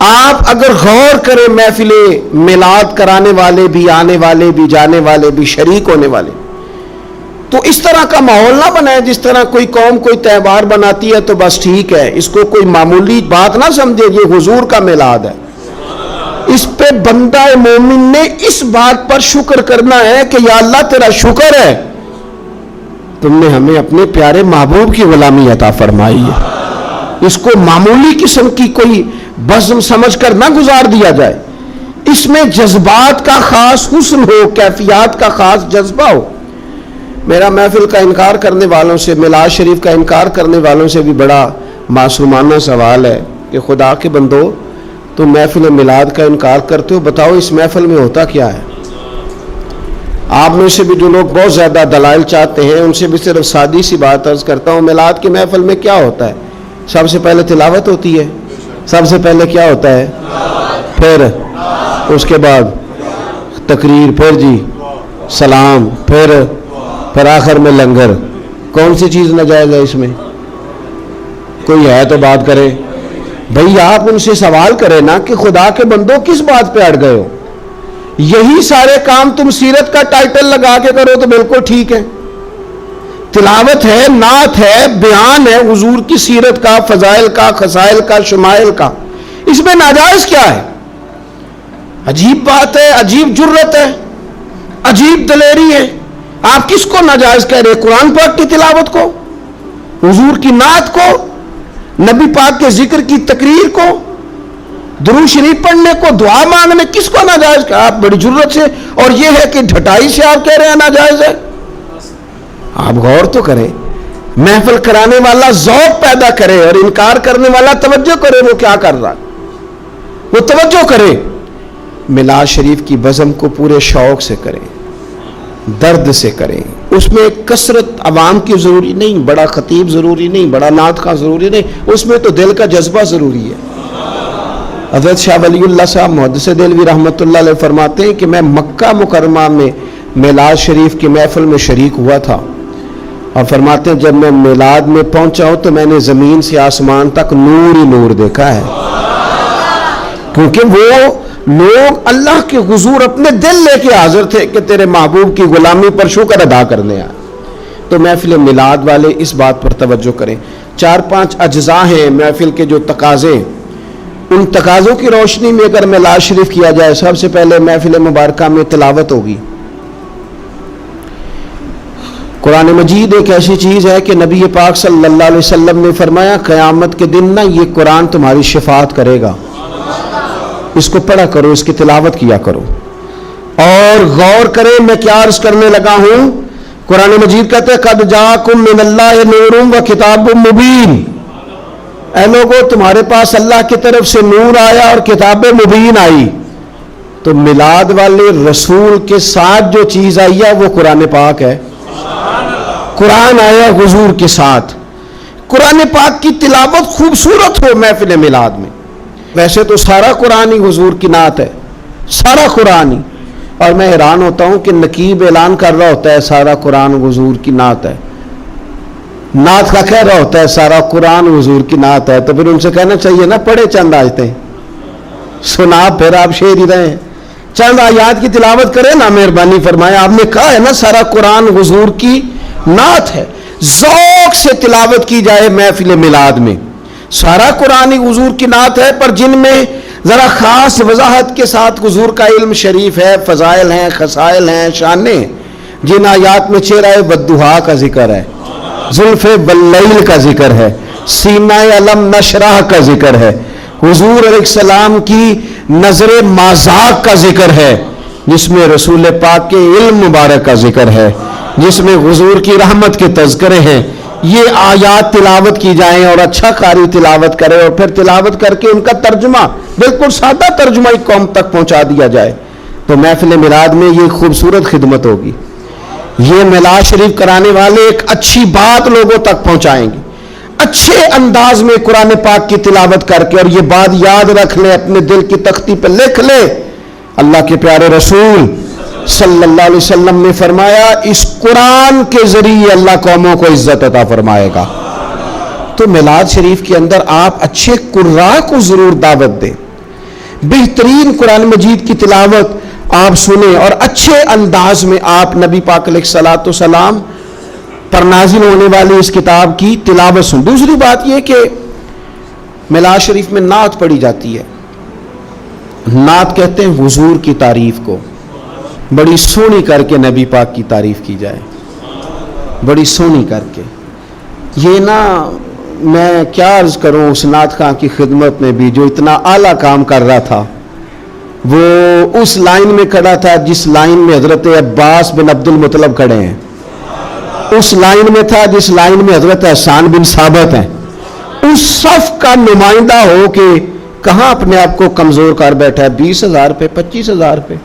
آپ اگر غور کریں محفل میلاد کرانے والے بھی، آنے والے بھی، جانے والے بھی، شریک ہونے والے، تو اس طرح کا ماحول نہ بنائے جس طرح کوئی قوم کوئی تہوار بناتی ہے تو بس ٹھیک ہے، اس کو کوئی معمولی بات نہ سمجھے، یہ حضور کا میلاد ہے۔ اس پہ بندہ مومن نے اس بات پر شکر کرنا ہے کہ یا اللہ تیرا شکر ہے تم نے ہمیں اپنے پیارے محبوب کی غلامی عطا فرمائی ہے۔ اس کو معمولی قسم کی کوئی بزم سمجھ کر نہ گزار دیا جائے، اس میں جذبات کا خاص حسن ہو، کیفیات کا خاص جذبہ ہو۔ میرا محفل کا انکار کرنے والوں سے، میلاد شریف کا انکار کرنے والوں سے بھی بڑا معصومانہ سوال ہے کہ خدا کے بندو تم محفل میلاد کا انکار کرتے ہو، بتاؤ اس محفل میں ہوتا کیا ہے؟ آپ میں سے بھی جو لوگ بہت زیادہ دلائل چاہتے ہیں ان سے بھی صرف سادی سی بات عرض کرتا ہوں، میلاد کے محفل میں کیا ہوتا ہے؟ سب سے پہلے تلاوت ہوتی ہے، سب سے پہلے کیا ہوتا ہے؟ پھر اس کے بعد تقریر، پھر جی سلام، پھر آخر میں لنگر۔ کون سی چیز ناجائز ہے اس میں؟ کوئی ہے تو بات کرے بھئی، آپ ان سے سوال کریں نا کہ خدا کے بندوں کس بات پہ اڑ گئے ہو؟ یہی سارے کام تم سیرت کا ٹائٹل لگا کے کرو تو بالکل ٹھیک ہے، تلاوت ہے، نعت ہے، بیان ہے حضور کی سیرت کا، فضائل کا، خصائل کا، شمائل کا، اس میں ناجائز کیا ہے؟ عجیب بات ہے، عجیب جرت ہے، عجیب دلیری ہے۔ آپ کس کو ناجائز کہہ رہے؟ قرآن پاک کی تلاوت کو، حضور کی نعت کو، نبی پاک کے ذکر کی تقریر کو، درود شریف پڑھنے کو، دعا مانگنے، کس کو ناجائز کہا؟ آپ بڑی جرت سے، اور یہ ہے کہ ڈھٹائی سے آپ کہہ رہے ہیں ناجائز ہے۔ آپ غور تو کریں، محفل کرانے والا ذوق پیدا کرے اور انکار کرنے والا توجہ کرے وہ کیا کر رہا، وہ توجہ کرے۔ میلاد شریف کی بزم کو پورے شوق سے کریں، درد سے کریں، اس میں کثرت عوام کی ضروری نہیں، بڑا خطیب ضروری نہیں، بڑا نعت خواں ضروری نہیں، اس میں تو دل کا جذبہ ضروری ہے۔ حضرت شاہ ولی اللہ صاحب محدث دہلوی رحمۃ اللہ علیہ فرماتے ہیں کہ میں مکہ مکرمہ میں میلاد شریف کی محفل میں شریک ہوا تھا، اور فرماتے ہیں جب میں میلاد میں پہنچا ہوں تو میں نے زمین سے آسمان تک نور ہی نور دیکھا ہے، کیونکہ وہ لوگ اللہ کے حضور اپنے دل لے کے حاضر تھے کہ تیرے محبوب کی غلامی پر شکر ادا کرنے آئے۔ تو محفل میلاد والے اس بات پر توجہ کریں۔ 4-5 اجزاء ہیں محفل کے جو تقاضے، ان تقاضوں کی روشنی میں اگر میلاد شریف کیا جائے، سب سے پہلے محفل مبارکہ میں تلاوت ہوگی۔ قرآن مجید ایک ایسی چیز ہے کہ نبی پاک صلی اللہ علیہ وسلم نے فرمایا قیامت کے دن نا یہ قرآن تمہاری شفاعت کرے گا، اس کو پڑھا کرو، اس کی تلاوت کیا کرو۔ اور غور کریں میں کیا عرض کرنے لگا ہوں، قرآن مجید کہتے ہیں قد جاءکم من اللہ نور و کتاب مبین، اے لوگو تمہارے پاس اللہ کی طرف سے نور آیا اور کتاب مبین آئی۔ تو میلاد والے رسول کے ساتھ جو چیز آئی ہے وہ قرآن پاک ہے، قرآن آیا حضور کے ساتھ۔ قرآن پاک کی تلاوت خوبصورت ہو محفل میلاد میں، ویسے تو سارا قرآن ہی حضور کی نعت ہے، سارا قرآن ہی، اور میں حیران ہوتا ہوں کہ نقیب اعلان کر رہا ہوتا ہے سارا قرآن حضور کی نعت ہے، نعت کا کہہ رہا ہوتا ہے سارا قرآن حضور کی نعت ہے، تو پھر ان سے کہنا چاہیے نا پڑھے چند آیتیں، سنا پھر آپ شعر ہی رہے ہیں، چند آیات کی تلاوت کریں نا، مہربانی فرمائے۔ آپ نے کہا ہے نا سارا قرآن حضور کی نعت ہے، ذوق سے تلاوت کی جائے محفل میلاد میں۔ سارا قرآن حضور کی نعت ہے، پر جن میں ذرا خاص وضاحت کے ساتھ حضور کا علم شریف ہے، فضائل ہیں، خصائل ہیں، شانیں، جن آیات میں چہرہ والضحیٰ کا ذکر ہے، زلف واللیل کا ذکر ہے، سینہ علم نشرح کا ذکر ہے، حضور علیہ السلام کی نظر مازاق کا ذکر ہے، جس میں رسول پاک کے علم مبارک کا ذکر ہے، جس میں حضور کی رحمت کے تذکرے ہیں، یہ آیات تلاوت کی جائیں اور اچھا قاری تلاوت کرے، اور پھر تلاوت کر کے ان کا ترجمہ بالکل سادہ ترجمہ ایک قوم تک پہنچا دیا جائے، تو محفل میلاد میں یہ خوبصورت خدمت ہوگی۔ یہ میلاد شریف کرانے والے ایک اچھی بات لوگوں تک پہنچائیں گے، اچھے انداز میں قرآن پاک کی تلاوت کر کے، اور یہ بات یاد رکھ لیں، اپنے دل کی تختی پہ لکھ لیں، اللہ کے پیارے رسول صلی اللہ علیہ وسلم نے فرمایا اس قرآن کے ذریعے اللہ قوموں کو عزت عطا فرمائے گا۔ تو میلاد شریف کے اندر آپ اچھے قراء کو ضرور دعوت دیں، بہترین قرآن مجید کی تلاوت آپ سنیں اور اچھے انداز میں آپ نبی پاک علیہ الصلوۃ والسلام پر نازل ہونے والی اس کتاب کی تلاوت سن. دوسری بات یہ کہ میلاد شریف میں نعت پڑھی جاتی ہے. نعت کہتے ہیں حضور کی تعریف کو. بڑی سونی کر کے نبی پاک کی تعریف کی جائے, بڑی سونی کر کے. یہ نا میں کیا عرض کروں اس نعت خواں کی خدمت میں بھی جو اتنا اعلیٰ کام کر رہا تھا. وہ اس لائن میں کھڑا تھا جس لائن میں حضرت عباس بن عبد المطلب کھڑے ہیں, اس لائن میں تھا جس لائن میں حضرت حسان بن ثابت ہیں. اس صف کا نمائندہ ہو کے کہاں اپنے آپ کو کمزور کر بیٹھا ہے. 20,000 پہ 25,000 پہ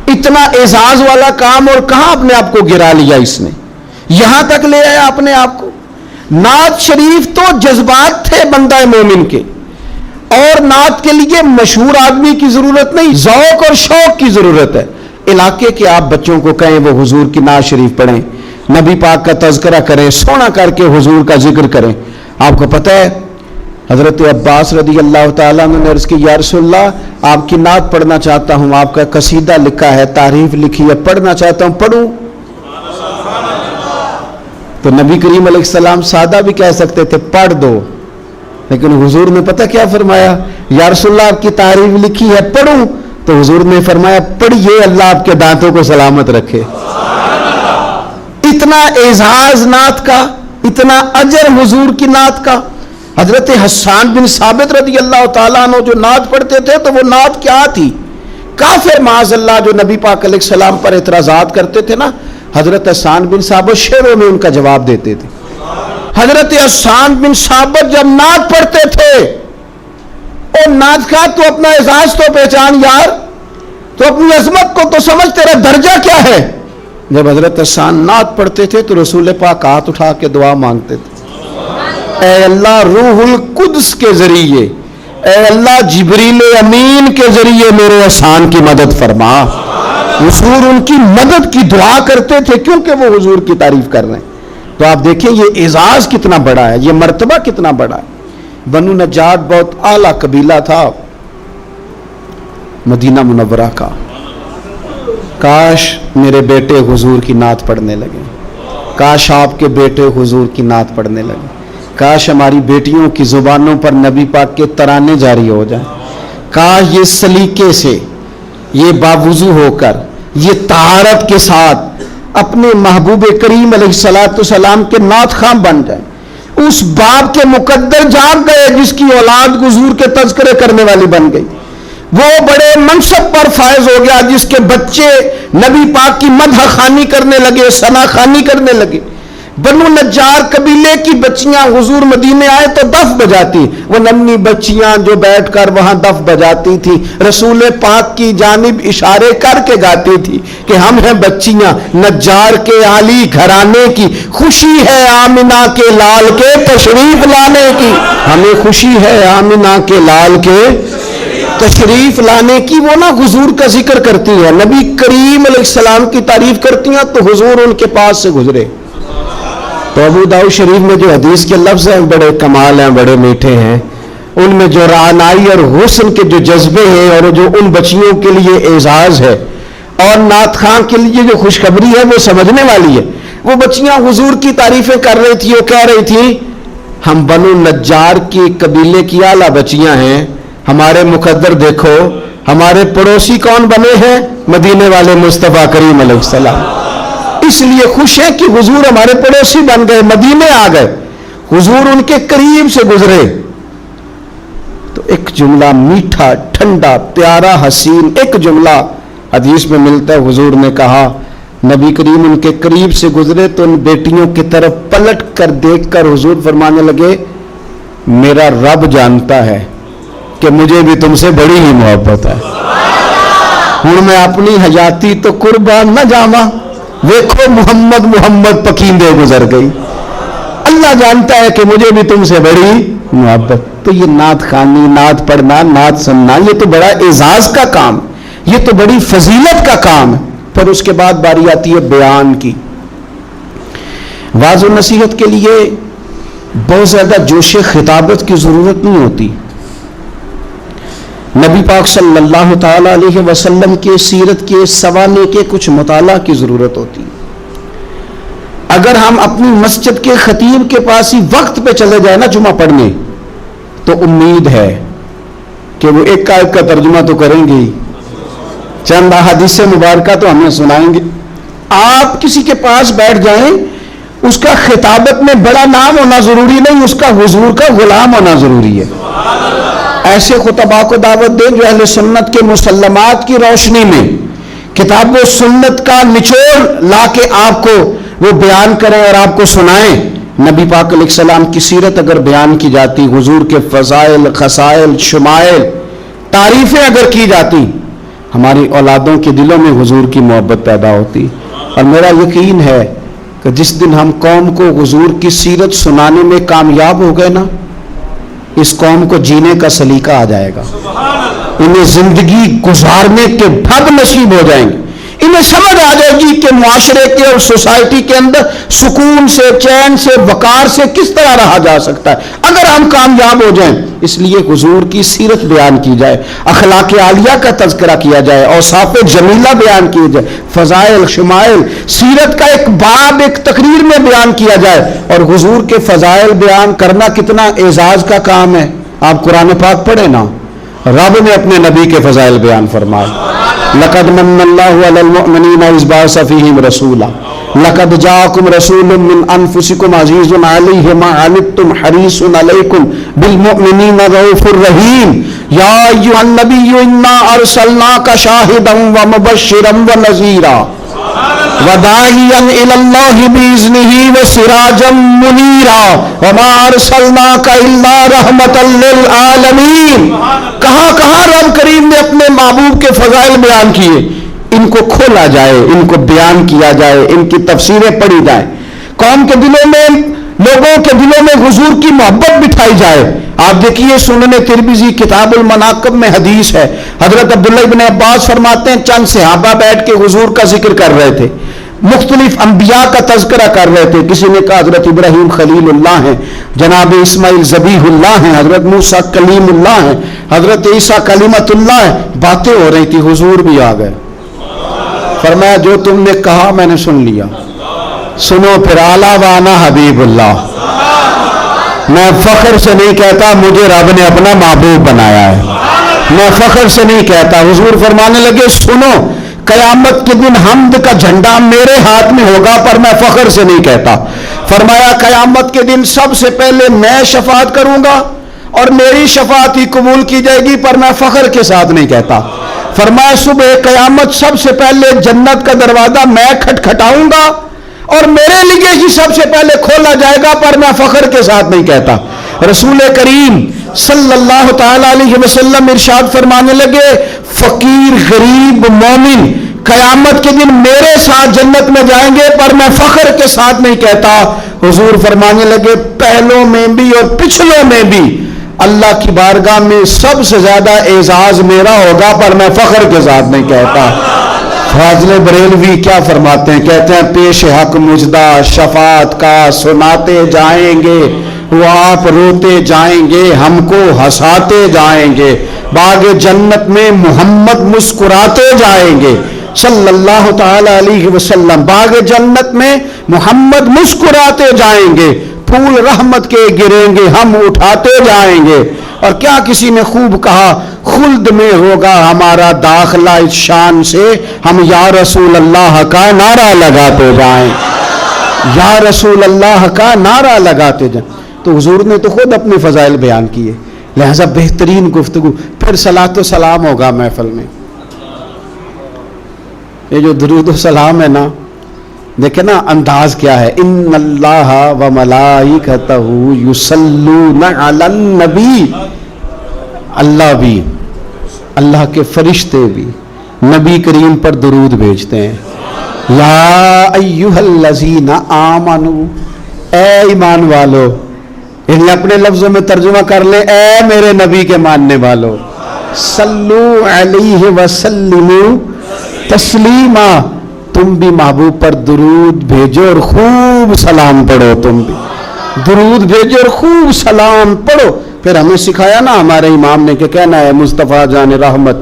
اتنا اعزاز والا کام, اور کہاں اپنے آپ کو گرا لیا اس نے, یہاں تک لے آیا اپنے آپ کو. نعت شریف تو جذبات تھے بندہ مومن کے, اور نعت کے لیے مشہور آدمی کی ضرورت نہیں, ذوق اور شوق کی ضرورت ہے. علاقے کے آپ بچوں کو کہیں وہ حضور کی نعت شریف پڑھیں, نبی پاک کا تذکرہ کریں, سونا کر کے حضور کا ذکر کریں. آپ کو پتہ ہے حضرت عباس رضی اللہ تعالیٰ نے عرض کی یا رسول اللہ آپ کی نعت پڑھنا چاہتا ہوں, آپ کا قصیدہ لکھا ہے, تعریف لکھی ہے, پڑھنا چاہتا ہوں, پڑھوں. تو نبی کریم علیہ السلام سادہ بھی کہہ سکتے تھے پڑھ دو, لیکن حضور نے پتہ کیا فرمایا, یا رسول اللہ آپ کی تعریف لکھی ہے, پڑھوں. تو حضور نے فرمایا پڑھیے, اللہ آپ کے دانتوں کو سلامت رکھے. اتنا اعزاز نعت کا, اتنا اجر حضور کی نعت کا. حضرت حسان بن ثابت رضی اللہ تعالیٰ عنہ جو نعت پڑھتے تھے تو وہ نعت کیا تھی؟ کافر معاذ اللہ جو نبی پاک علیہ السلام پر اعتراضات کرتے تھے نا, حضرت حسان بن ثابت شعروں میں ان کا جواب دیتے تھے. حضرت حسان بن ثابت جب نعت پڑھتے تھے, اور نعت کا تو اپنا اعزاز تو پہچان یار, تو اپنی عظمت کو تو سمجھ, تیرا درجہ کیا ہے. جب حضرت حسان نعت پڑھتے تھے تو رسول پاک ہاتھ اٹھا کے دعا مانگتے تھے, اے اللہ روح القدس کے ذریعے, اے اللہ جبریل امین کے ذریعے میرے حسان کی مدد فرما. حضور ان کی مدد کی دعا کرتے تھے کیونکہ وہ حضور کی تعریف کر رہے ہیں. تو آپ دیکھیں یہ اعزاز کتنا بڑا ہے, یہ مرتبہ کتنا بڑا ہے. بنو نجار بہت اعلیٰ قبیلہ تھا مدینہ منورہ کا. کاش میرے بیٹے حضور کی نعت پڑھنے لگے, کاش آپ کے بیٹے حضور کی نعت پڑھنے لگے, کاش ہماری بیٹیوں کی زبانوں پر نبی پاک کے ترانے جاری ہو جائیں. کاش یہ سلیقے سے, یہ باوضو ہو کر, یہ طہارت کے ساتھ اپنے محبوب کریم علیہ الصلوۃ والسلام کے نعت خواں بن جائیں. اس باپ کے مقدر جاگ گئے جس کی اولاد حضور کے تذکرے کرنے والی بن گئی. وہ بڑے منصب پر فائز ہو گیا جس کے بچے نبی پاک کی مدح خوانی کرنے لگے, ثنا خوانی کرنے لگے. بنو نجار قبیلے کی بچیاں حضور مدینے آئے تو دف بجاتی, وہ ننھی بچیاں جو بیٹھ کر وہاں دف بجاتی تھی رسول پاک کی جانب اشارے کر کے گاتی تھی کہ ہم ہیں بچیاں نجار کے عالی گھرانے کی, خوشی ہے آمنہ کے لال کے تشریف لانے کی. ہمیں خوشی ہے آمنہ کے لال کے تشریف لانے کی. وہ نا حضور کا ذکر کرتی ہے, نبی کریم علیہ السلام کی تعریف کرتی ہیں تو حضور ان کے پاس سے گزرے. تو ابو داؤد شریف میں جو حدیث کے لفظ ہیں بڑے کمال ہیں, بڑے میٹھے ہیں. ان میں جو رعنائی اور حسن کے جو جذبے ہیں اور جو ان بچیوں کے لیے اعزاز ہے اور نعت خواں کے لیے جو خوشخبری ہے وہ سمجھنے والی ہے. وہ بچیاں حضور کی تعریفیں کر رہی تھی, وہ کہہ رہی تھی ہم بنو نجار کی قبیلے کی اعلیٰ بچیاں ہیں, ہمارے مقدر دیکھو, ہمارے پڑوسی کون بنے ہیں, مدینے والے مصطفیٰ کریم علیہ السلام. اس لیے خوش ہیں کہ حضور ہمارے پڑوسی بن گئے, مدینے آ گئے, حضور ان کے قریب سے گزرے. تو ایک جملہ میٹھا, ٹھنڈا, پیارا, حسین ایک جملہ حدیث میں ملتا ہے. حضور نے کہا, نبی کریم ان کے قریب سے گزرے تو ان بیٹیوں کی طرف پلٹ کر دیکھ کر حضور فرمانے لگے میرا رب جانتا ہے کہ مجھے بھی تم سے بڑی ہی محبت ہے. ہوں میں اپنی حیاتی تو قربان نہ جاواں, دیکھو محمد محمد پکیندے گزر گئی. اللہ جانتا ہے کہ مجھے بھی تم سے بڑی محبت. تو یہ نعت خوانی, نعت پڑھنا, نعت سننا, یہ تو بڑا اعزاز کا کام, یہ تو بڑی فضیلت کا کام ہے. پھر اس کے بعد باری آتی ہے بیان کی. واعظ و نصیحت کے لیے بہت زیادہ جوش خطابت کی ضرورت نہیں ہوتی. نبی پاک صلی اللہ تعالی علیہ وسلم کے سیرت کے سوانے کے کچھ مطالعہ کی ضرورت ہوتی ہے. اگر ہم اپنی مسجد کے خطیب کے پاس ہی وقت پہ چلے جائیں نا جمعہ پڑھنے, تو امید ہے کہ وہ ایک آیت کا ترجمہ تو کریں گے, چند احادیث مبارکہ تو ہمیں سنائیں گے. آپ کسی کے پاس بیٹھ جائیں, اس کا خطابت میں بڑا نام ہونا ضروری نہیں, اس کا حضور کا غلام ہونا ضروری ہے. ایسے خطباء کو دعوت دیں جو اہل سنت کے مسلمات کی روشنی میں کتاب و سنت کا نچوڑ لا کے آپ کو وہ بیان کریں اور آپ کو سنائیں. نبی پاک علیہ السلام کی سیرت اگر بیان کی جاتی, حضور کے فضائل, خصائل, شمائل, تعریفیں اگر کی جاتی, ہماری اولادوں کے دلوں میں حضور کی محبت پیدا ہوتی. اور میرا یقین ہے کہ جس دن ہم قوم کو حضور کی سیرت سنانے میں کامیاب ہو گئے نا, اس قوم کو جینے کا سلیقہ آ جائے گا, انہیں زندگی گزارنے کے ڈھب نصیب ہو جائیں گے. انہیں سمجھ آ جائے گی کہ معاشرے کے اور سوسائٹی کے اندر سکون سے, چین سے, وقار سے کس طرح رہا جا سکتا ہے اگر ہم کامیاب ہو جائیں. اس لیے حضور کی سیرت بیان کی جائے, اخلاق عالیہ کا تذکرہ کیا جائے, اوصاف جمیلہ بیان کیے جائے, فضائل, شمائل, سیرت کا ایک باب ایک تقریر میں بیان کیا جائے. اور حضور کے فضائل بیان کرنا کتنا اعزاز کا کام ہے. آپ قرآن پاک پڑھیں نا, رب نے اپنے نبی کے فضائل بیان فرمائے. لقد من اللہ علی المؤمنین اذ بعث فیہم رسولا لقد جاءکم رسول من انفسکم عزیز علیہ ما عنتم حریص علیکم بالمؤمنین رؤوف الرحیم. یا ایھا النبی انا ارسلناک شاہدا ومبشرا ونذیرا وداعیا الی اللہ باذنہ وسراجا منیرا وما ارسلناک الا رحمتا للعالمین. کہاں کہاں رب کریم نے اپنے محبوب کے فضائل بیان کیے. ان کو کھولا جائے, ان کو بیان کیا جائے, ان کی تفسیریں پڑھی جائیں, قوم کے دلوں میں, لوگوں کے دلوں میں حضور کی محبت بٹھائی جائے. آپ دیکھیے سنن ترمذی کتاب المناقب میں حدیث ہے, حضرت عبداللہ ابن عباس فرماتے ہیں چند صحابہ بیٹھ کے حضور کا ذکر کر رہے تھے, مختلف انبیاء کا تذکرہ کر رہے تھے. کسی نے کہا حضرت ابراہیم خلیل اللہ ہیں, جناب اسماعیل ذبیح اللہ ہیں, حضرت موسیٰ کلیم اللہ ہیں, حضرت عیسیٰ کلمت اللہ ہیں. باتیں ہو رہی تھی, حضور بھی آ گئے. فرمایا جو تم نے کہا میں نے سن لیا, سنو پھر اعلیٰ وانا حبیب اللہ. میں فخر سے نہیں کہتا مجھے رب نے اپنا محبوب بنایا ہے, میں فخر سے نہیں کہتا. حضور فرمانے لگے سنو, قیامت کے دن حمد کا جھنڈا میرے ہاتھ میں ہوگا پر میں فخر سے نہیں کہتا. فرمایا قیامت کے دن سب سے پہلے میں شفاعت کروں گا اور میری شفاعت ہی قبول کی جائے گی پر میں فخر کے ساتھ نہیں کہتا. فرمایا صبح قیامت سب سے پہلے جنت کا دروازہ میں کھٹکھٹاؤں گا اور میرے لیے ہی سب سے پہلے کھولا جائے گا پر میں فخر کے ساتھ نہیں کہتا. رسول کریم صلی اللہ تعالی علیہ وسلم ارشاد فرمانے لگے فقیر, غریب, مومن قیامت کے دن میرے ساتھ جنت میں جائیں گے پر میں فخر کے ساتھ نہیں کہتا. حضور فرمانے لگے پہلوں میں بھی اور پچھلوں میں بھی اللہ کی بارگاہ میں سب سے زیادہ اعزاز میرا ہوگا پر میں فخر کے ساتھ نہیں کہتا. فاضل بریلوی کیا فرماتے ہیں, کہتے ہیں پیش حق مجدہ شفاعت کا سناتے جائیں گے, وہ آپ روتے جائیں گے ہم کو ہنساتے جائیں گے, باغ جنت میں محمد مسکراتے جائیں گے صلی اللہ تعالی علیہ وسلم. باغ جنت میں محمد مسکراتے جائیں گے, پھول رحمت کے گریں گے ہم اٹھاتے جائیں گے. اور کیا کسی نے خوب کہا خلد میں ہوگا ہمارا داخلہ اس شان سے ہم یا رسول اللہ کا نعرہ لگاتے جائیں, یا رسول اللہ کا نعرہ لگاتے جائیں. تو حضور نے تو خود اپنے فضائل بیان کیے, لہذا بہترین گفتگو. پھر صلاۃ و سلام ہوگا محفل میں. یہ جو درود و سلام ہے نا, دیکھیں نا انداز کیا ہے, ان اللہ و ملائکتہ یصلون علی النبی. اللہ بھی, اللہ کے فرشتے بھی نبی کریم پر درود بھیجتے ہیں. یا ایھا الذین آمنوا, اے ایمان والو. انہیں اپنے لفظوں میں ترجمہ کر لیں, اے میرے نبی کے ماننے والو. صلو علیہ وسلموا تسلیما, تم بھی محبوب پر درود بھیجو اور خوب سلام پڑھو. تم بھی درود بھیجو اور خوب سلام پڑھو. پھر ہمیں سکھایا نا ہمارے امام نے کہ کہنا ہے مصطفیٰ جان رحمت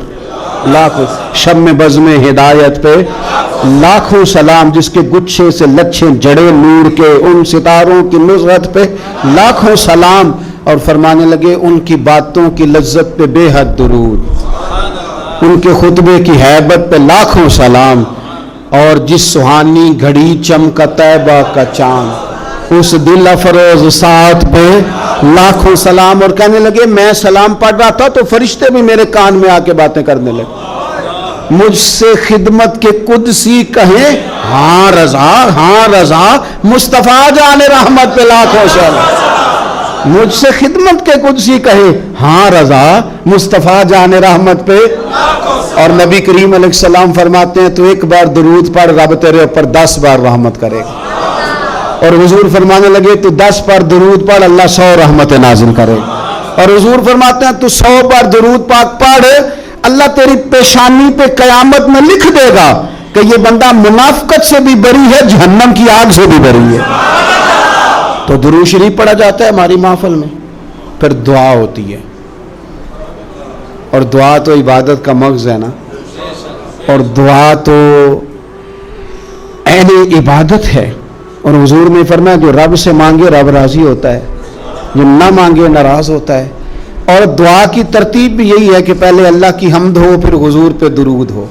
لاکھوں، شم بزم ہدایت پہ لاکھوں سلام، جس کے گچھے سے لچھے جڑے نور کے، ان ستاروں کی نصرت پہ لاکھوں سلام، اور فرمانے لگے ان کی باتوں کی لذت پہ بے حد درود، ان کے خطبے کی ہیبت پہ لاکھوں سلام، اور جس سہانی گھڑی چمکا طیبہ کا چاند، اس دل افروز ساتھ پہ لاکھوں سلام۔ اور کہنے لگے میں سلام پڑھ رہا تھا تو فرشتے بھی میرے کان میں آ کے باتیں کرنے لگے، مجھ سے خدمت کے قدسی کہیں ہاں رضا، ہاں رضا، مصطفیٰ جان رحمت پہ لاکھوں سلام، مجھ سے خدمت کے قدسی کہے ہاں رضا، مصطفیٰ جان رحمت پہ۔ اور نبی کریم علیہ السلام فرماتے ہیں تو ایک بار درود پڑھ رب تیرے اوپر 10 بار رحمت کرے گا، اور حضور فرمانے لگے تو 10 بار درود پڑھ اللہ 100 رحمت نازل کرے گا، اور حضور فرماتے ہیں تو 100 بار درود پاک پڑھ اللہ تیری پیشانی پہ قیامت میں لکھ دے گا کہ یہ بندہ منافقت سے بھی بری ہے، جہنم کی آگ سے بھی بری ہے۔ تو درود شریف پڑھا جاتا ہے ہماری محفل میں، پھر دعا ہوتی ہے، اور دعا تو عبادت کا مغز ہے نا، اور دعا تو عین عبادت ہے، اور حضور نے فرمایا جو رب سے مانگے رب راضی ہوتا ہے، جو نہ مانگے ناراض ہوتا ہے۔ اور دعا کی ترتیب بھی یہی ہے کہ پہلے اللہ کی حمد ہو، پھر حضور پہ درود ہو،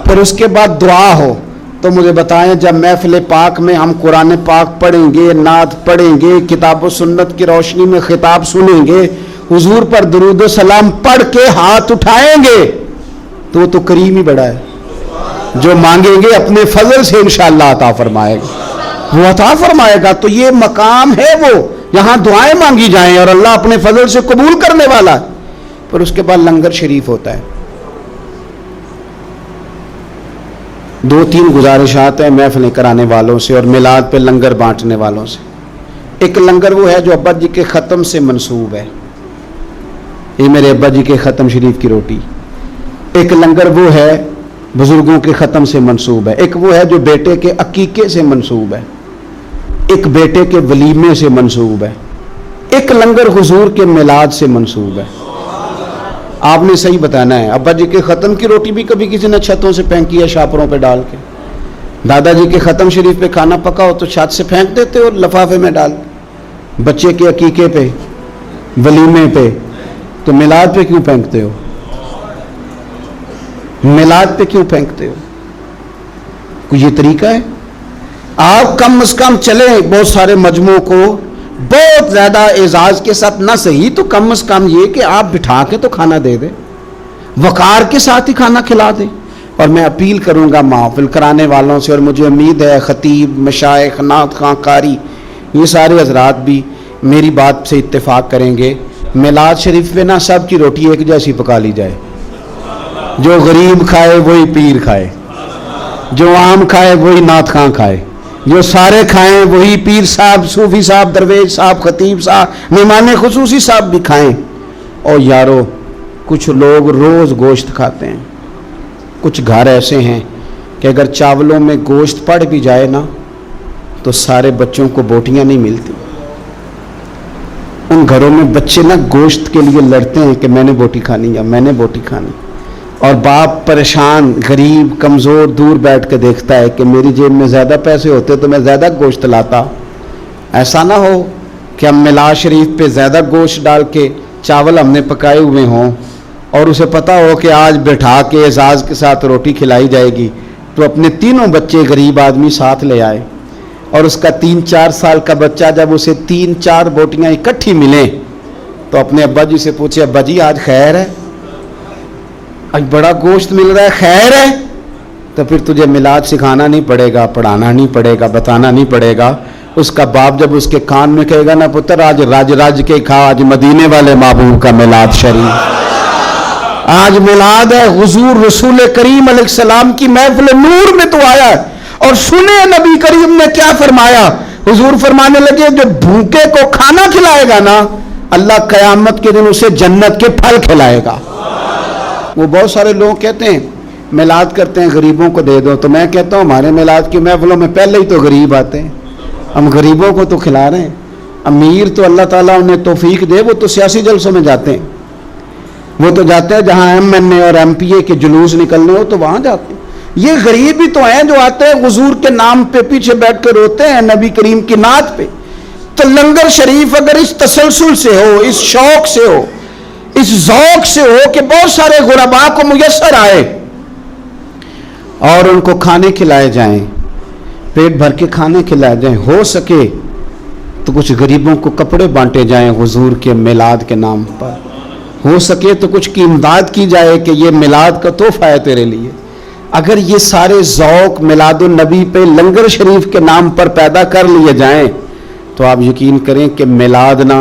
پھر اس کے بعد دعا ہو۔ تو مجھے بتائیں جب محفل پاک میں ہم قرآن پاک پڑھیں گے، نعت پڑھیں گے، کتاب و سنت کی روشنی میں خطاب سنیں گے، حضور پر درود و سلام پڑھ کے ہاتھ اٹھائیں گے تو وہ تو کریم ہی بڑا ہے، جو مانگیں گے اپنے فضل سے انشاءاللہ عطا فرمائے گا، وہ عطا فرمائے گا۔ تو یہ مقام ہے وہ یہاں دعائیں مانگی جائیں اور اللہ اپنے فضل سے قبول کرنے والا ہے۔ پھر اس کے بعد لنگر شریف ہوتا ہے۔ 2-3 گزارشات ہیں محفلیں کرانے والوں سے اور میلاد پہ لنگر بانٹنے والوں سے۔ ایک لنگر وہ ہے جو ابا جی کے ختم سے منسوب ہے، یہ میرے ابا جی کے ختم شریف کی روٹی۔ ایک لنگر وہ ہے بزرگوں کے ختم سے منسوب ہے، ایک وہ ہے جو بیٹے کے عقیقے سے منسوب ہے، ایک بیٹے کے ولیمے سے منسوب ہے، ایک لنگر حضور کے میلاد سے منسوب ہے۔ آپ نے صحیح بتانا ہے، ابا جی کے ختم کی روٹی بھی کبھی کسی نے چھتوں سے پھینکی ہے شاپروں پہ ڈال کے، دادا جی کے ختم شریف پہ کھانا پکا ہو تو چھت سے پھینک دیتے ہو لفافے میں ڈال، بچے کے عقیقے پہ ولیمے پہ، تو میلاد پہ کیوں پھینکتے ہو؟ میلاد پہ کیوں پھینکتے ہو؟ کوئی یہ طریقہ ہے؟ آپ کم از کم چلیں بہت سارے مجموعوں کو بہت زیادہ اعزاز کے ساتھ نہ صحیح تو کم از کم یہ کہ آپ بٹھا کے تو کھانا دے دیں، وقار کے ساتھ ہی کھانا کھلا دیں۔ اور میں اپیل کروں گا محفل کرانے والوں سے، اور مجھے امید ہے خطیب، مشائخ، نعت خواں، قاری، یہ سارے حضرات بھی میری بات سے اتفاق کریں گے، میلاد شریف پہ نہ سب کی روٹی ایک جیسی پکا لی جائے، جو غریب کھائے وہی پیر کھائے، جو عام کھائے وہی نعت خواں کھائے، جو سارے کھائیں وہی پیر صاحب، صوفی صاحب، درویش صاحب، خطیب صاحب، مہمان خصوصی صاحب بھی کھائیں۔ اور یارو کچھ لوگ روز گوشت کھاتے ہیں، کچھ گھر ایسے ہیں کہ اگر چاولوں میں گوشت پڑ بھی جائے نا تو سارے بچوں کو بوٹیاں نہیں ملتی، ان گھروں میں بچے نا گوشت کے لیے لڑتے ہیں کہ میں نے بوٹی کھانی یا میں نے بوٹی کھانی، اور باپ پریشان، غریب، کمزور دور بیٹھ کے دیکھتا ہے کہ میری جیب میں زیادہ پیسے ہوتے تو میں زیادہ گوشت لاتا۔ ایسا نہ ہو کہ ہم میلاد شریف پہ زیادہ گوشت ڈال کے چاول ہم نے پکائے ہوئے ہوں اور اسے پتہ ہو کہ آج بٹھا کے اعزاز کے ساتھ روٹی کھلائی جائے گی تو اپنے تینوں بچے غریب آدمی ساتھ لے آئے، اور اس کا 3-4 سال کا بچہ جب اسے 3-4 بوٹیاں اکٹھی ملیں تو اپنے ابا جی سے پوچھے ابا جی آج خیر ہے، آج بڑا گوشت مل رہا ہے، خیر ہے؟ تو پھر تجھے میلاد سکھانا نہیں پڑے گا، پڑھانا نہیں پڑے گا، بتانا نہیں پڑے گا۔ اس کا باپ جب اس کے کان میں کہے گا نا پتر آج راج کے کھا، آج مدینے والے محبوب کا میلاد شریف، آج میلاد ہے، حضور رسول کریم علیہ السلام کی محفل نور میں تو آیا ہے۔ اور سنے نبی کریم نے کیا فرمایا، حضور فرمانے لگے جو بھوکے کو کھانا کھلائے گا نا اللہ قیامت کے دن اسے جنت کے پھل کھلائے گا۔ وہ بہت سارے لوگ کہتے ہیں میلاد کرتے ہیں غریبوں کو دے دو، تو میں کہتا ہوں ہمارے میلاد کی محفلوں میں پہلے ہی تو غریب آتے ہیں، ہم غریبوں کو تو کھلا رہے ہیں۔ امیر تو اللہ تعالیٰ انہیں توفیق دے، وہ تو سیاسی جلسوں میں جاتے ہیں، وہ تو جاتے ہیں جہاں MNA اور MPA کے جلوس نکلنے ہو تو وہاں جاتے ہیں۔ یہ غریب ہی تو ہیں جو آتے ہیں حضور کے نام پہ پیچھے بیٹھ کے روتے ہیں نبی کریم کی نعت پہ۔ تو لنگر شریف اگر اس تسلسل سے ہو، اس شوق سے ہو، اس ذوق سے ہو کہ بہت سارے غرباء کو میسر آئے اور ان کو کھانے کھلائے جائیں، پیٹ بھر کے کھانے کھلائے جائیں، ہو سکے تو کچھ غریبوں کو کپڑے بانٹے جائیں حضور کے میلاد کے نام پر، ہو سکے تو کچھ کی امداد کی جائے کہ یہ میلاد کا تحفہ ہے تیرے لیے۔ اگر یہ سارے ذوق میلاد النبی پہ لنگر شریف کے نام پر پیدا کر لیے جائیں تو آپ یقین کریں کہ میلاد نہ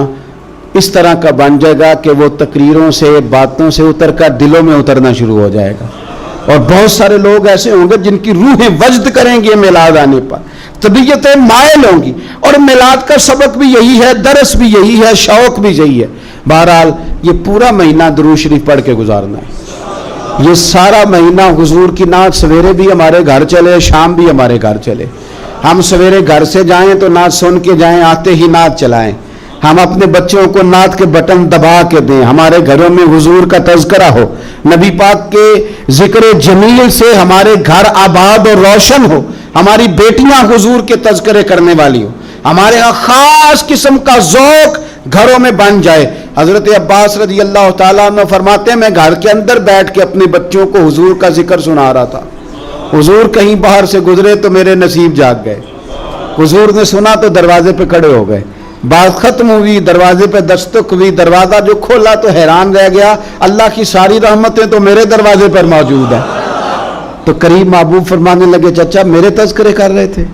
اس طرح کا بن جائے گا کہ وہ تقریروں سے، باتوں سے اتر کر دلوں میں اترنا شروع ہو جائے گا، اور بہت سارے لوگ ایسے ہوں گے جن کی روحیں وجد کریں گے میلاد آنے پر، طبیعتیں مائل ہوں گی، اور میلاد کا سبق بھی یہی ہے، درس بھی یہی ہے، شوق بھی یہی ہے۔ بہرحال یہ پورا مہینہ درود شریف پڑھ کے گزارنا ہے، یہ سارا مہینہ حضور کی نعت، سویرے بھی ہمارے گھر چلے، شام بھی ہمارے گھر چلے، ہم سویرے گھر سے جائیں تو نعت سن کے جائیں، آتے ہی نعت چلائیں، ہم اپنے بچوں کو نعت کے بٹن دبا کے دیں، ہمارے گھروں میں حضور کا تذکرہ ہو، نبی پاک کے ذکر جمیل سے ہمارے گھر آباد اور روشن ہو، ہماری بیٹیاں حضور کے تذکرے کرنے والی ہو، ہمارے ہاں خاص قسم کا ذوق گھروں میں بن جائے۔ حضرت عباس رضی اللہ تعالیٰ عنہ فرماتے ہیں میں گھر کے اندر بیٹھ کے اپنے بچوں کو حضور کا ذکر سنا رہا تھا، حضور کہیں باہر سے گزرے تو میرے نصیب جاگ گئے، حضور نے سنا تو دروازے پہ کھڑے ہو گئے، بات ختم ہوئی، دروازے پہ دستک ہوئی، دروازہ جو کھولا تو حیران رہ گیا، اللہ کی ساری رحمتیں تو میرے دروازے پر موجود ہیں۔ تو قریب محبوب فرمانے لگے چچا میرے تذکرے کر رہے تھے؟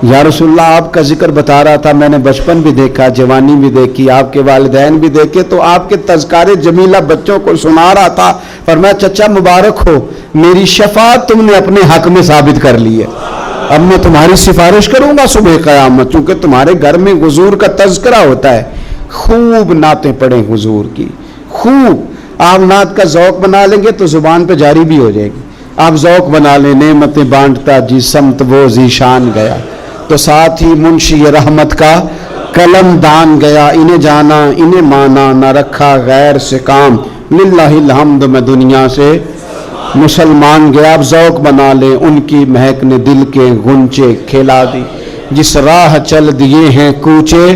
یا رسول اللہ آپ کا ذکر بتا رہا تھا، میں نے بچپن بھی دیکھا، جوانی بھی دیکھی، آپ کے والدین بھی دیکھے، تو آپ کے تذکارے جمیلہ بچوں کو سنا رہا تھا۔ فرمایا چچا مبارک ہو، میری شفاعت تم نے اپنے حق میں ثابت کر لی ہے، اب میں تمہاری سفارش کروں گا صبح قیامت، چونکہ تمہارے گھر میں حضور کا تذکرہ ہوتا ہے۔ خوب نعتیں پڑھیں حضور کی، خوب۔ آپ نعت کا ذوق بنا لیں گے تو زبان پہ جاری بھی ہو جائے گی۔ آپ ذوق بنا لیں نعمتیں بانٹتا جی سمت وہ ذیشان گیا، تو ساتھ ہی منشی رحمت کا قلم دان گیا، انہیں جانا انہیں مانا نہ رکھا غیر سے کام، للہ الحمد میں دنیا سے مسلمان گیا۔ اب ذوق بنا لیں ان کی مہک نے دل کے غنچے کھلا دی، جس راہ چل دیے ہیں کوچے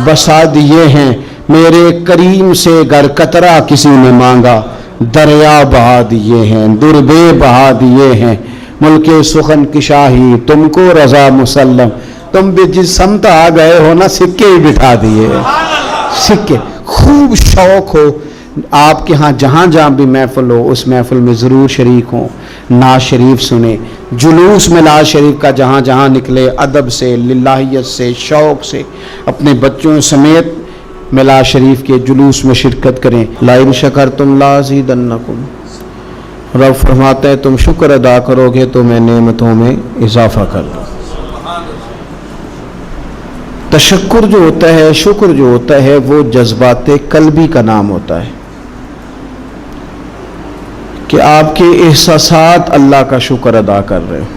بسا دیے ہیں، میرے کریم سے گر قطرہ کسی نے مانگا، دریا بہا دیے ہیں دربے بہا دیے ہیں، ملک سخن کی شاہی تم کو رضا مسلم، تم بھی جس سمت آ گئے ہو نا سکے ہی بٹھا دیے، سکے۔ خوب شوق ہو آپ کے ہاں جہاں جہاں بھی محفل ہو اس محفل میں ضرور شریک ہوں، نعت شریف سنیں، جلوس میں نعت شریف کا جہاں جہاں نکلے ادب سے، للہیت سے، شوق سے اپنے بچوں سمیت میلاد شریف کے جلوس میں شرکت کریں۔ لئن شکرتم لازیدنکم، رب فرماتا ہے تم شکر ادا کرو گے تو میں نعمتوں میں اضافہ کر دوں۔ تشکر جو ہوتا ہے، شکر جو ہوتا ہے، وہ جذبات قلبی کا نام ہوتا ہے کہ آپ کے احساسات اللہ کا شکر ادا کر رہے ہیں،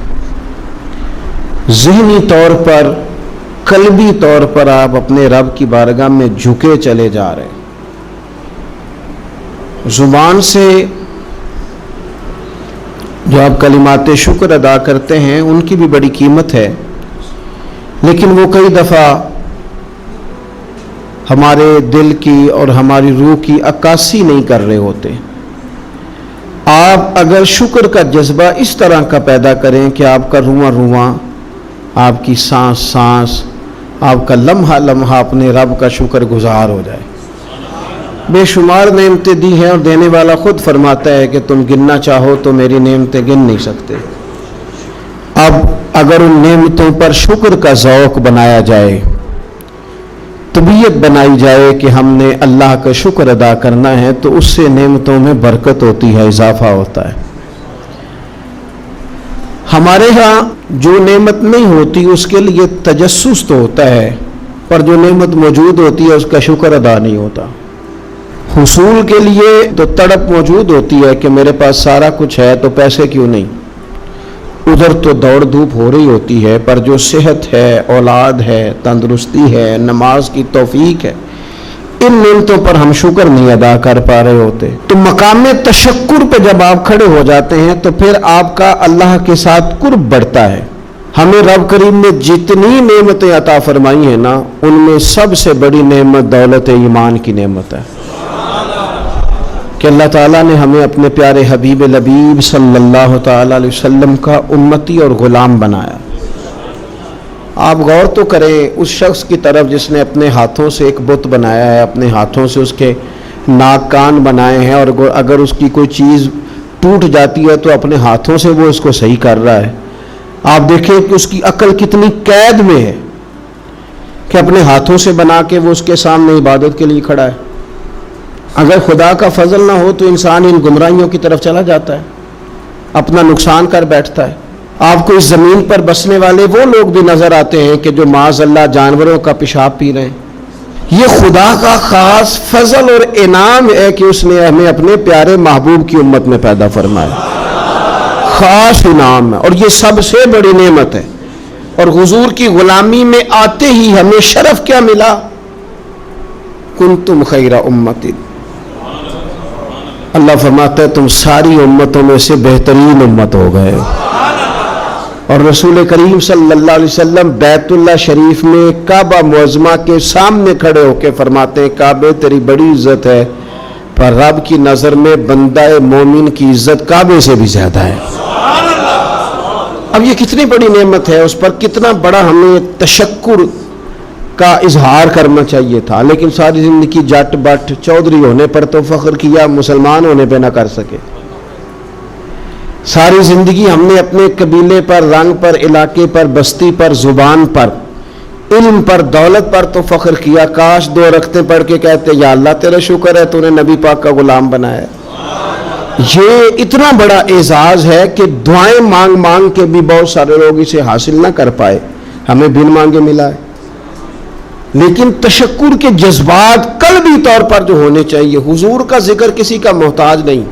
ذہنی طور پر قلبی طور پر آپ اپنے رب کی بارگاہ میں جھکے چلے جا رہے ہیں۔ زبان سے جو آپ کلمات شکر ادا کرتے ہیں ان کی بھی بڑی قیمت ہے، لیکن وہ کئی دفعہ ہمارے دل کی اور ہماری روح کی عکاسی نہیں کر رہے ہوتے۔ آپ اگر شکر کا جذبہ اس طرح کا پیدا کریں کہ آپ کا رواں رواں، آپ کی سانس سانس، آپ کا لمحہ لمحہ اپنے رب کا شکر گزار ہو جائے۔ بے شمار نعمتیں دی ہیں اور دینے والا خود فرماتا ہے کہ تم گننا چاہو تو میری نعمتیں گن نہیں سکتے۔ اب اگر ان نعمتوں پر شکر کا ذوق بنایا جائے، طبیعت بنائی جائے کہ ہم نے اللہ کا شکر ادا کرنا ہے، تو اس سے نعمتوں میں برکت ہوتی ہے، اضافہ ہوتا ہے۔ ہمارے ہاں جو نعمت نہیں ہوتی اس کے لیے تجسس تو ہوتا ہے، پر جو نعمت موجود ہوتی ہے اس کا شکر ادا نہیں ہوتا۔ حصول کے لیے تو تڑپ موجود ہوتی ہے کہ میرے پاس سارا کچھ ہے تو پیسے کیوں نہیں، ادھر تو دوڑ دھوپ ہو رہی ہوتی ہے، پر جو صحت ہے، اولاد ہے، تندرستی ہے، نماز کی توفیق ہے، ان نعمتوں پر ہم شکر نہیں ادا کر پا رہے ہوتے۔ تو مقام تشکر پہ جب آپ کھڑے ہو جاتے ہیں تو پھر آپ کا اللہ کے ساتھ قرب بڑھتا ہے۔ ہمیں رب کریم نے جتنی نعمتیں عطا فرمائی ہیں نا، ان میں سب سے بڑی نعمت دولت ایمان کی نعمت ہے کہ اللہ تعالیٰ نے ہمیں اپنے پیارے حبیب لبیب صلی اللہ تعالیٰ علیہ وسلم کا امتی اور غلام بنایا۔ آپ غور تو کریں اس شخص کی طرف جس نے اپنے ہاتھوں سے ایک بت بنایا ہے، اپنے ہاتھوں سے اس کے ناک کان بنائے ہیں، اور اگر اس کی کوئی چیز ٹوٹ جاتی ہے تو اپنے ہاتھوں سے وہ اس کو صحیح کر رہا ہے۔ آپ دیکھیں کہ اس کی عقل کتنی قید میں ہے کہ اپنے ہاتھوں سے بنا کے وہ اس کے سامنے عبادت کے لیے کھڑا ہے۔ اگر خدا کا فضل نہ ہو تو انسان ان گمراہیوں کی طرف چلا جاتا ہے، اپنا نقصان کر بیٹھتا ہے۔ آپ کو اس زمین پر بسنے والے وہ لوگ بھی نظر آتے ہیں کہ جو معاذ اللہ جانوروں کا پیشاب پی رہے ہیں۔ یہ خدا کا خاص فضل اور انعام ہے کہ اس نے ہمیں اپنے پیارے محبوب کی امت میں پیدا فرمایا، خاص انعام ہے، اور یہ سب سے بڑی نعمت ہے۔ اور حضور کی غلامی میں آتے ہی ہمیں شرف کیا ملا؟ کنتم خیر امت، اللہ فرماتا ہے تم ساری امتوں میں سے بہترین امت ہو گئے۔ اور رسول کریم صلی اللہ علیہ وسلم بیت اللہ شریف میں کعبہ معظمہ کے سامنے کھڑے ہو کے فرماتے ہیں کعبے تیری بڑی عزت ہے، پر رب کی نظر میں بندہ مومن کی عزت کعبے سے بھی زیادہ ہے۔ اب یہ کتنی بڑی نعمت ہے، اس پر کتنا بڑا ہمیں تشکر کا اظہار کرنا چاہیے تھا، لیکن ساری زندگی جٹ بٹ چودھری ہونے پر تو فخر کیا، مسلمان ہونے پہ نہ کر سکے۔ ساری زندگی ہم نے اپنے قبیلے پر، رنگ پر، علاقے پر، بستی پر، زبان پر، علم پر، دولت پر تو فخر کیا، کاش 2 رکعتیں پڑھ کے کہتے یا اللہ تیرا شکر ہے تو نے نبی پاک کا غلام بنایا۔ یہ اتنا بڑا اعزاز ہے کہ دعائیں مانگ مانگ کے بھی بہت سارے لوگ اسے حاصل نہ کر پائے، ہمیں بن مانگے ملا ہے۔ لیکن تشکر کے جذبات قلبی طور پر جو ہونے چاہیے، حضور کا ذکر کسی کا محتاج نہیں،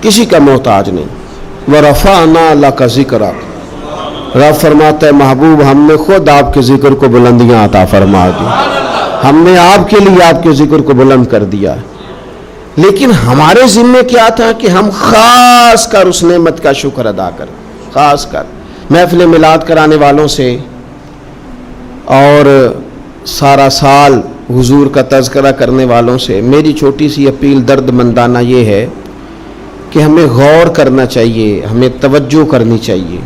کسی کا محتاج نہیں۔ وَرَفَعْنَا لَكَ ذِكْرَكَ، رب فرماتا ہے محبوب ہم نے خود آپ کے ذکر کو بلندیاں عطا فرما دی، ہم نے آپ کے لیے آپ کے ذکر کو بلند کر دیا۔ لیکن ہمارے ذمے کیا تھا کہ ہم خاص کر اس نعمت کا شکر ادا کریں، خاص کر محفل میلاد کرانے والوں سے اور سارا سال حضور کا تذکرہ کرنے والوں سے میری چھوٹی سی اپیل درد مندانہ یہ ہے کہ ہمیں غور کرنا چاہیے، ہمیں توجہ کرنی چاہیے،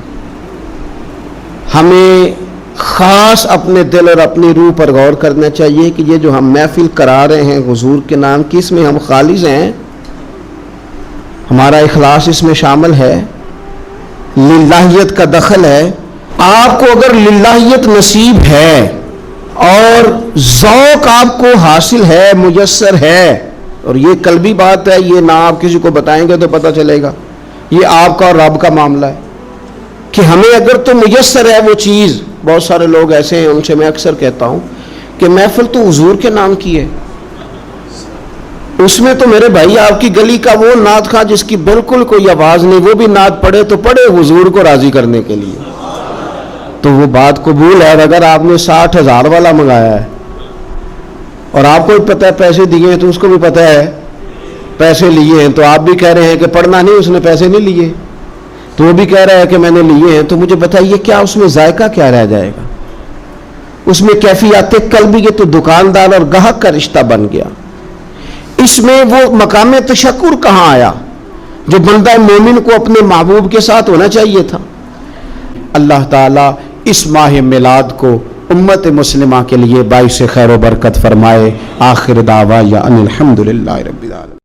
ہمیں خاص اپنے دل اور اپنی روح پر غور کرنا چاہیے کہ یہ جو ہم محفل کرا رہے ہیں حضور کے نام کی، اس میں ہم خالص ہیں، ہمارا اخلاص اس میں شامل ہے، للہیت کا دخل ہے۔ آپ کو اگر للہیت نصیب ہے اور ذوق آپ کو حاصل ہے، میسر ہے، اور یہ قلبی بات ہے، یہ نہ آپ کسی کو بتائیں گے تو پتہ چلے گا، یہ آپ کا اور رب کا معاملہ ہے کہ ہمیں اگر تو میسر ہے وہ چیز۔ بہت سارے لوگ ایسے ہیں، ان سے میں اکثر کہتا ہوں کہ محفل تو حضور کے نام کی ہے، اس میں تو میرے بھائی آپ کی گلی کا وہ نعت خواں جس کی بالکل کوئی آواز نہیں، وہ بھی نعت پڑھے تو پڑھے حضور کو راضی کرنے کے لیے، تو وہ بات قبول ہے۔ اگر آپ نے 60,000 والا منگایا ہے اور آپ کو بھی پتہ ہے پیسے دیے ہیں، تو اس کو بھی پتہ ہے پیسے لیے ہیں، تو آپ بھی کہہ رہے ہیں کہ پڑھنا نہیں، اس نے پیسے نہیں لیے، تو وہ بھی کہہ رہا ہے کہ میں نے لیے ہیں، تو مجھے بتائیے کیا اس میں ذائقہ کیا رہ جائے گا؟ اس میں کیفیات قلبی کے تو دکاندار اور گاہک کا رشتہ بن گیا، اس میں وہ مقام تشکر کہاں آیا جو بندہ مومن کو اپنے محبوب کے ساتھ ہونا چاہیے تھا۔ اللہ تعالیٰ اس ماہ میلاد کو امت مسلمہ کے لیے باعث خیر و برکت فرمائے۔ آخر دعوانا ان الحمدللہ رب العالمین۔